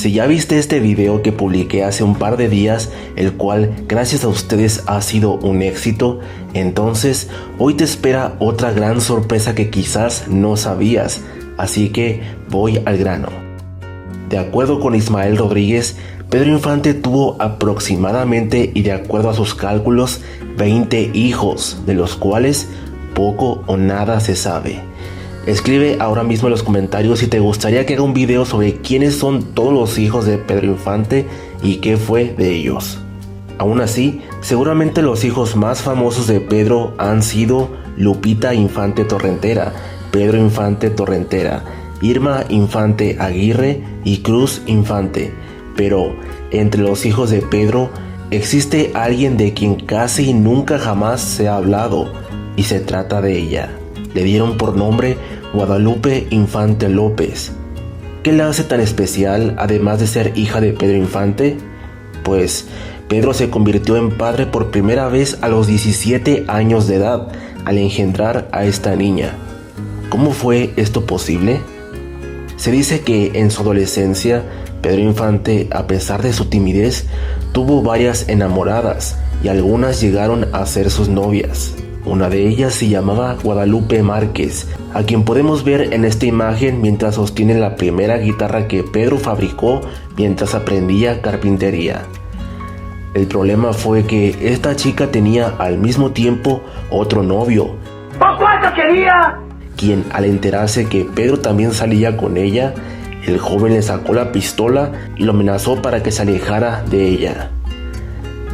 Si ya viste este video que publiqué hace un par de días, el cual gracias a ustedes ha sido un éxito, entonces hoy te espera otra gran sorpresa que quizás no sabías, así que voy al grano. De acuerdo con Ismael Rodríguez, Pedro Infante tuvo aproximadamente, y de acuerdo a sus cálculos, 20 hijos, de los cuales poco o nada se sabe. Escribe ahora mismo en los comentarios si te gustaría que haga un video sobre quiénes son todos los hijos de Pedro Infante y qué fue de ellos. Aún así, seguramente los hijos más famosos de Pedro han sido Lupita Infante Torrentera, Pedro Infante Torrentera, Irma Infante Aguirre y Cruz Infante. Pero entre los hijos de Pedro existe alguien de quien casi nunca jamás se ha hablado, y se trata de ella. Le dieron por nombre Guadalupe Infante López. ¿Qué la hace tan especial, además de ser hija de Pedro Infante? Pues Pedro se convirtió en padre por primera vez a los 17 años de edad, al engendrar a esta niña. ¿Cómo fue esto posible? Se dice que en su adolescencia, Pedro Infante, a pesar de su timidez, tuvo varias enamoradas y algunas llegaron a ser sus novias. Una de ellas se llamaba Guadalupe Márquez, a quien podemos ver en esta imagen mientras sostiene la primera guitarra que Pedro fabricó mientras aprendía carpintería. El problema fue que esta chica tenía al mismo tiempo otro novio, ¿por cuánto quería? Quien, al enterarse que Pedro también salía con ella, el joven le sacó la pistola y lo amenazó para que se alejara de ella.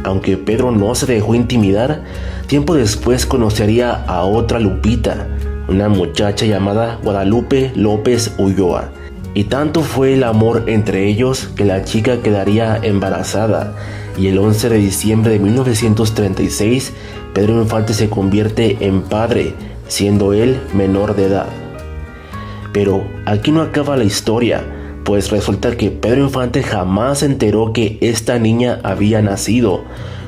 Aunque Pedro no se dejó intimidar, tiempo después conocería a otra Lupita, una muchacha llamada Guadalupe López Ulloa. Y tanto fue el amor entre ellos que la chica quedaría embarazada, y el 11 de diciembre de 1936, Pedro Infante se convierte en padre, siendo él menor de edad. Pero aquí no acaba la historia, pues resulta que Pedro Infante jamás se enteró que esta niña había nacido,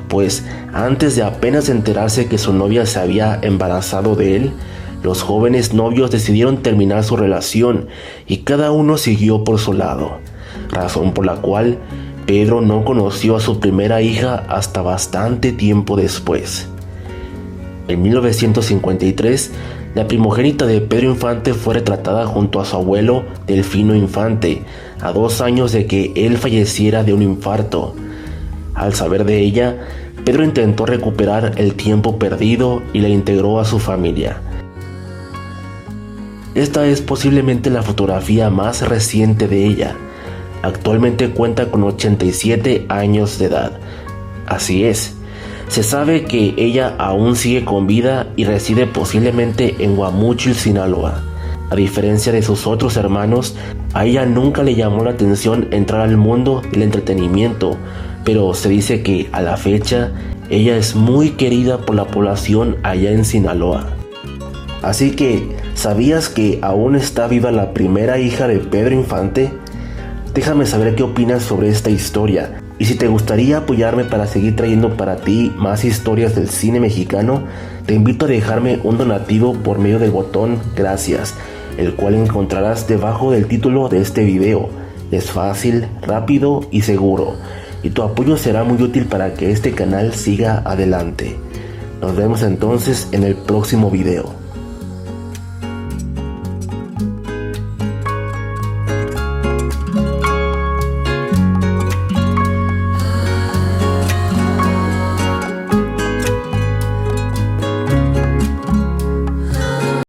pues antes de apenas enterarse que su novia se había embarazado de él, los jóvenes novios decidieron terminar su relación y cada uno siguió por su lado, razón por la cual Pedro no conoció a su primera hija hasta bastante tiempo después. En 1953, la primogénita de Pedro Infante fue retratada junto a su abuelo Delfino Infante, a 2 años de que él falleciera de un infarto. Al saber de ella, Pedro intentó recuperar el tiempo perdido y la integró a su familia. Esta es posiblemente la fotografía más reciente de ella. Actualmente cuenta con 87 años de edad. Así es. Se sabe que ella aún sigue con vida y reside posiblemente en Guamúchil, Sinaloa. A diferencia de sus otros hermanos, a ella nunca le llamó la atención entrar al mundo del entretenimiento, pero se dice que a la fecha ella es muy querida por la población allá en Sinaloa. Así que, ¿sabías que aún está viva la primera hija de Pedro Infante? Déjame saber qué opinas sobre esta historia. Y si te gustaría apoyarme para seguir trayendo para ti más historias del cine mexicano, te invito a dejarme un donativo por medio del botón Gracias, el cual encontrarás debajo del título de este video. Es fácil, rápido y seguro, y tu apoyo será muy útil para que este canal siga adelante. Nos vemos entonces en el próximo video.